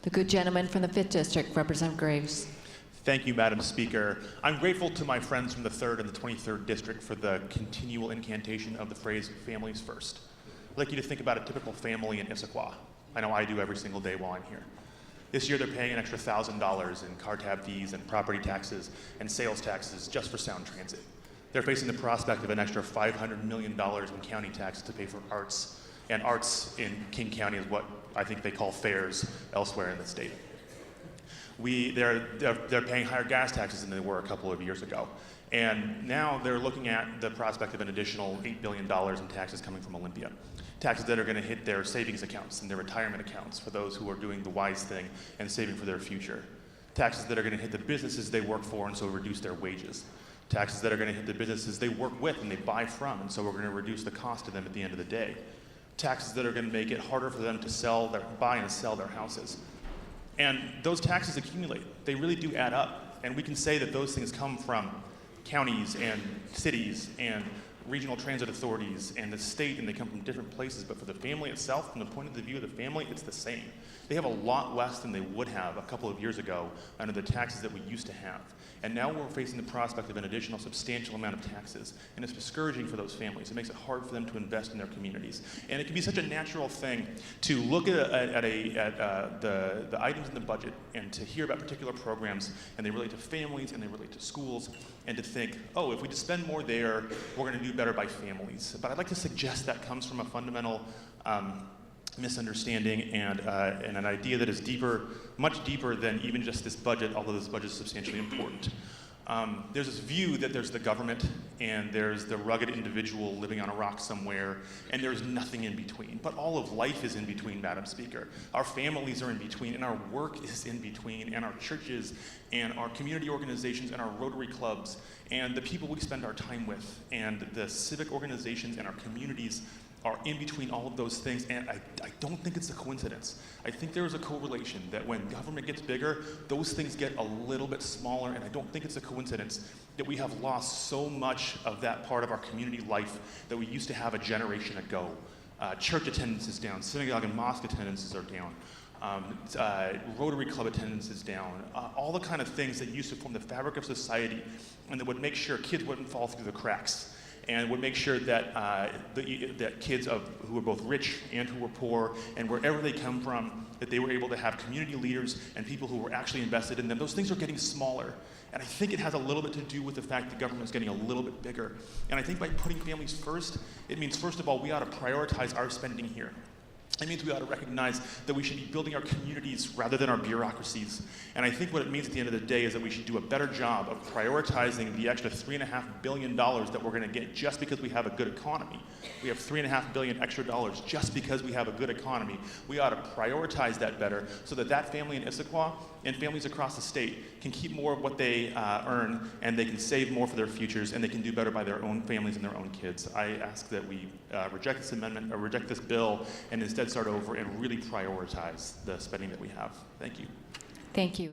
The good gentleman from the 5th District, Representative Graves. Thank you, Madam Speaker. I'm grateful to my friends from the 3rd and the 23rd District for the continual incantation of the phrase families first. I'd like you to think about a typical family in Issaquah. I know I do every single day while I'm here. This year they're paying an extra $1,000 in car tab fees and property taxes and sales taxes just for Sound Transit. They're facing the prospect of an extra $500 million in county taxes to pay for arts, and arts in King County is what I think they call fairs elsewhere in the state. They're paying higher gas taxes than they were a couple of years ago. And now they're looking at the prospect of an additional $8 billion in taxes coming from Olympia. Taxes that are going to hit their savings accounts and their retirement accounts for those who are doing the wise thing and saving for their future. Taxes that are going to hit the businesses they work for and so reduce their wages. Taxes that are going to hit the businesses they work with and they buy from, and so we're going to reduce the cost to them at the end of the day. Taxes that are going to make it harder for them to buy and sell their houses. And those taxes accumulate. They really do add up. And we can say that those things come from counties and cities and regional transit authorities and the state, and they come from different places. But for the family itself, from the point of the view of the family, it's the same. They have a lot less than they would have a couple of years ago under the taxes that we used to have. And now we're facing the prospect of an additional substantial amount of taxes. And it's discouraging for those families. It makes it hard for them to invest in their communities. And it can be such a natural thing to look at the items in the budget and to hear about particular programs, and they relate to families and they relate to schools, and to think, oh, if we just spend more there, we're going to do better by families. But I'd like to suggest that comes from a fundamental misunderstanding and an idea that is deeper, much deeper than even just this budget, although this budget is substantially important. There's this view that there's the government and there's the rugged individual living on a rock somewhere, and there's nothing in between. But all of life is in between, Madam Speaker. Our families are in between, and our work is in between, and our churches and our community organizations and our Rotary clubs and the people we spend our time with and the civic organizations and our communities are in between all of those things, and I don't think it's a coincidence. I think there is a correlation that when government gets bigger, those things get a little bit smaller, and I don't think it's a coincidence that we have lost so much of that part of our community life that we used to have a generation ago. Church attendance is down, synagogue and mosque attendances are down. Rotary club attendance is down. All the kind of things that used to form the fabric of society and that would make sure kids wouldn't fall through the cracks, and would make sure that that kids who were both rich and who were poor, and wherever they come from, that they were able to have community leaders and people who were actually invested in them. Those things are getting smaller. And I think it has a little bit to do with the fact that government is getting a little bit bigger. And I think by putting families first, it means, first of all, we ought to prioritize our spending here. It means we ought to recognize that we should be building our communities rather than our bureaucracies. And I think what it means at the end of the day is that we should do a better job of prioritizing the extra $3.5 billion that we're going to get just because we have a good economy. We have $3.5 billion extra dollars just because we have a good economy. We ought to prioritize that better so that that family in Issaquah and families across the state can keep more of what they earn, and they can save more for their futures, and they can do better by their own families and their own kids. I ask that we reject this amendment, or reject this bill, and instead start over and really prioritize the spending that we have. Thank you. Thank you.